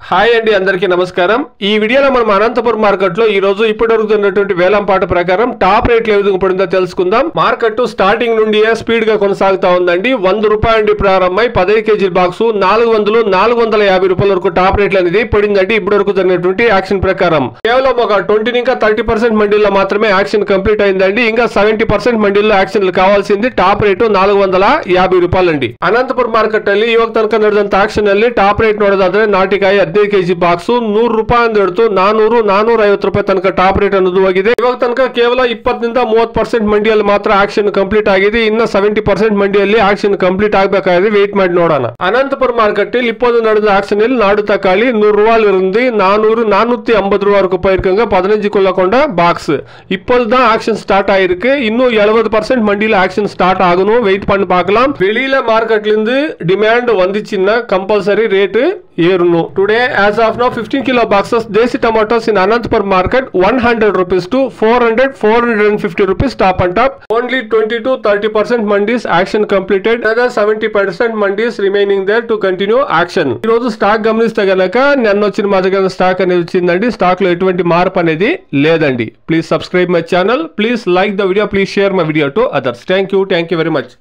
Hi అండి, అందరికీ నమస్కారం. ఈ వీడియోలో మనం అనంతపురం మార్కెట్ లో ఈ రోజు ఇప్పుడు జరుగుతున్నటువంటి వేలంపాట ప్రకారం టాప్ రేట్లు ఏ విధంగా పడిందో తెలుసుకుందాం. మార్కెట్ స్టార్టింగ్ నుండి స్పీడ్ గా కొనసాగుతా ఉందండి. 100 రూపాయల నుండి ప్రారంభమై 15 కేజీల బాక్స్ 400 450 రూపాయల వరకు టాప్ రేట్లు అనేది పడిందండి. ఇప్పటి వరకు జరిగినటువంటి యాక్షన్ ప్రకారం కేవలం ఒక 20 ఇంకా 30% మండీల్లో మాత్రమే యాక్షన్ కంప్లీట్ అయిందండి. ఇంకా 70% మండీల్లో యాక్షన్లు కావాల్సింది. టాప్ ರೇಟು 450 ರೂಪಾಯಿ. ಅನಂತಪುರ ಮಾರ್ಕೆಟ್ ಅಲ್ಲಿ ಇವಾಗ ತನಕ ನಡೆದಂತ ಆಕ್ಷನ್ ಅಲ್ಲಿ ಟಾಪ್ ರೇಟ್ ನೋಡೋದಾದ್ರೆ ನಾಟಿಕಾಯಿ 15 ಕೆಜಿ ಬಾಕ್ಸ್ 100 ರೂಪಾಯಿ ಹಿಡಿದು 400 450 ರೂಪಾಯಿ ತನಕ ಟಾಪ್ ರೇಟ್ ಅನ್ನೋದು ಹೋಗಿದೆ. ಇವಾಗ ತನಕ ಕೇವಲ 20 ನಿಂದ 30% ಮಂಡಿಯಲ್ಲಿ ಮಾತ್ರ ಆಕ್ಷನ್ ಕಂಪ್ಲೀಟ್ ಆಗಿದೆ. ಇನ್ನ 70% ಮಂಡಿಯಲ್ಲಿ ಆಕ್ಷನ್ ಕಂಪ್ಲೀಟ್ ಆಗಬೇಕಾಗಿದೆ. ವೆయిట్ ಮಾಡಿ ನೋಡೋಣ. ಅನಂತಪುರ ಮಾರ್ಕೆಟ್ ಇಲ್ಲಿ இப்போது நடந்த ஆக்ஷனில் நாடு தக்காளி 100 ரூபாயில இருந்து 400 450 ரூபாய் வரைக்கும் போயிருக்காங்க. 15 குள்ள கொண்ட பாக்ஸ் இப்போதான் ஆக்ஷன் ஸ்டார்ட் ஆயிருக்கு. இன்னும் 70% மண்டியில ஆக்ஷன் ஸ்டார்ட் ஆகணும். வெயிட் பண்ணி பார்க்கலாம். வெளியில மார்க்கெட்ல இருந்து டிமாண்ட் வந்துச்சுன்னா கம்பல்சரி ரேட் ஏறணும். Today as of now 15 kilo boxes desi tomatoes in Anantapur market 100 rupees to 400 450 rupees top and top. Only 20 to 30% mandis action completed. Another 70% mandis remaining there to continue action. ఈ రోజు stock గమనిస్తే గనక నిన్న వచ్చిన మా దగ్గర stock అనేది వచ్చిందండి. స్టాక్ లో ఎటువంటి మార్పు అనేది లేదండి. Please subscribe my channel. Please like the video. Please share my video to others. Thank you very much.